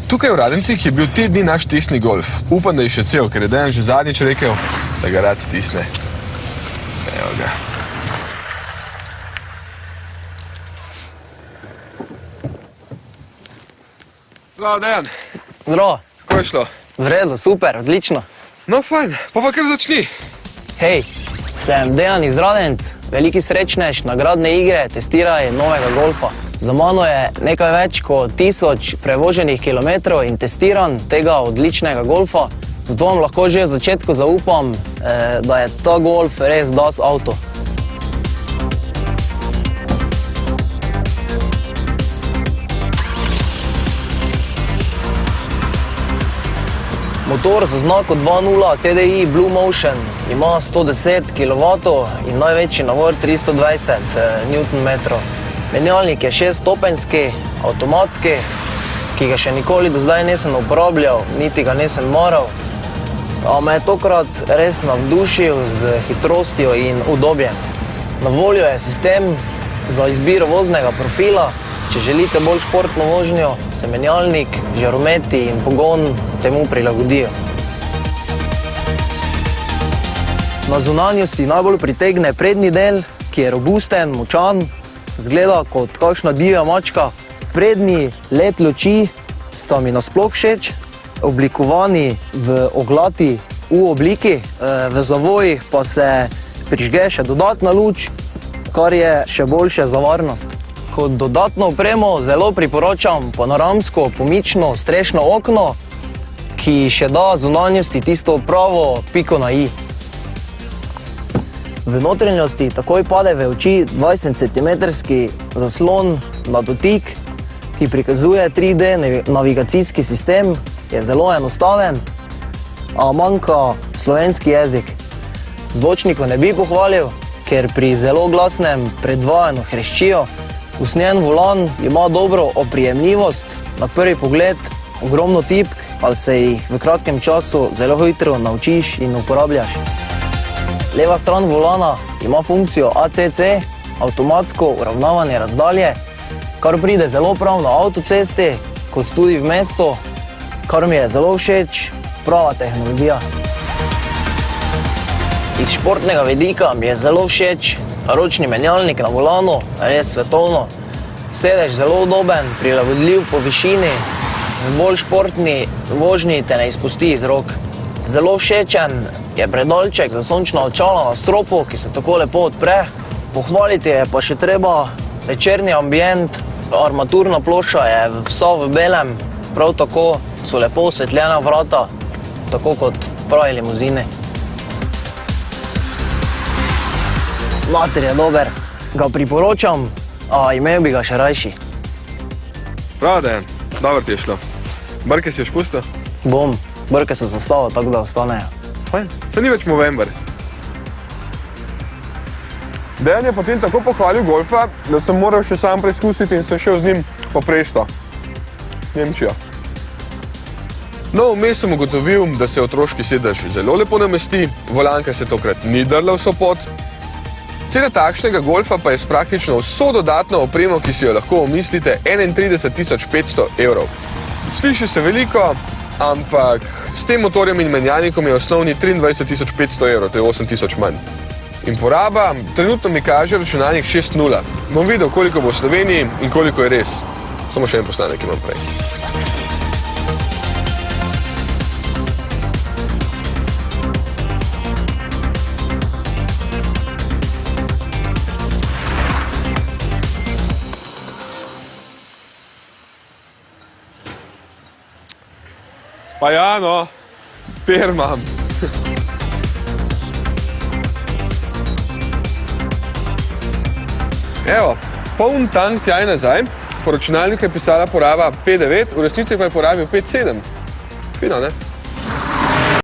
Tukaj v Radencih je bil te dni naš testni golf. Upam, da je še cel, ker je Dejan že zadnjič rekel, da ga rad stisne. Evo ga. Zdravo, Dejan. Zdravo. Kako je šlo? V redu, super, odlično. No, fajn, pa kar začni. Hej, sem Dejan iz Radenc, veliki srečnež, nagradne igre, testiraj novega golfa. Za mano je nekaj več kot 1000 prevoženih kilometrov in testiran tega odličnega golfa, zato vam lahko že v začetku zaupam, da je ta golf res das avto. Motor z oznako 2.0 TDI Blue Motion ima 110 kW in največji navor 320 Nm. Menjalnik je 6-stopenjski, avtomatski, ki ga še nikoli do zdaj nisem uporabljal, niti ga nisem maral. A me je tokrat res navdušil z hitrostjo in udobjem. Na voljo je sistem za izbiro voznega profila. Če želite bolj športno vožnjo, se menjalnik, žarometi in pogon temu prilagodijo. Na zunanjosti najbolj pritegne prednji del, ki je robusten, močan, zgleda kot kakšna divja mačka. Prednji LED luči sta mi nasploh všeč, oblikovani v oglati U obliki, v zavojih pa se prižge še dodatna luč, kar je še boljše za varnost. Kot dodatno opremo zelo priporočam panoramsko pomično strešno okno, ki še da zunanjosti tisto pravo piko na i. V notranjosti takoj pade v oči 20-centimetrski zaslon na dotik, ki prikazuje 3D navigacijski sistem, je zelo enostaven, a manjka slovenski jezik. Zvočnikov ne bi pohvalil, ker pri zelo glasnem predvajanju hreščijo. Usnjen volan ima dobro oprijemljivost, na prvi pogled ogromno tipk, ali se jih v kratkem času zelo hitro naučiš in uporabljaš. Leva stran volana ima funkcijo ACC, avtomatsko uravnavanje razdalje, kar pride zelo prav na avtocesti, kot tudi v mestu, kar mi je zelo všeč, prava tehnologija. Iz športnega vidika mi je zelo všeč ročni menjalnik na volanu, res svetovno. Sedež zelo udoben, prilagodljiv po višini, v bolj športni vožnji te ne izpusti iz rok. Zelo všečen je predalček za sončna očala na stropu, ki se tako lepo odpre. Pohvaliti je pa še treba večerni ambient, armaturna plošča je vsa v belem, prav tako so lepo osvetljena vrata, tako kot pravi limuzini. Mater je dober, ga priporočam, a imel bi ga še rajši. Prav, Dejan, dobro ti je šlo. Brke si još pustil? Bom, brke sem zastavil tako, da ostanejo. Fajn, se ni več Movember. Dejan je potem tako pohvalil golfa, da sem moral še sam preizkusiti in sem šel z njim po Presto, Nemčijo. No, vmes sem ugotovil, da se otroški sedež zelo lepo namesti, volanka se tokrat ni drla v sopot. Cena takšnega golfa pa je s praktično vso dodatno opremo, ki si jo lahko omislite, 31.500 €. Sliši se veliko, ampak s tem motorjem in menjalnikom je osnovni 23.500 €, to je 8.000 manj. In poraba, trenutno mi kaže računalnik 6.0. Bom videl, koliko bo v Sloveniji in koliko je res. Samo še en postanek imam prej. Pa ja, no, per imam. Evo, poln tank tja in nazaj. Po računalniku je pisala poraba 5.9, v resnici pa je porabil 5.7. Fino, ne?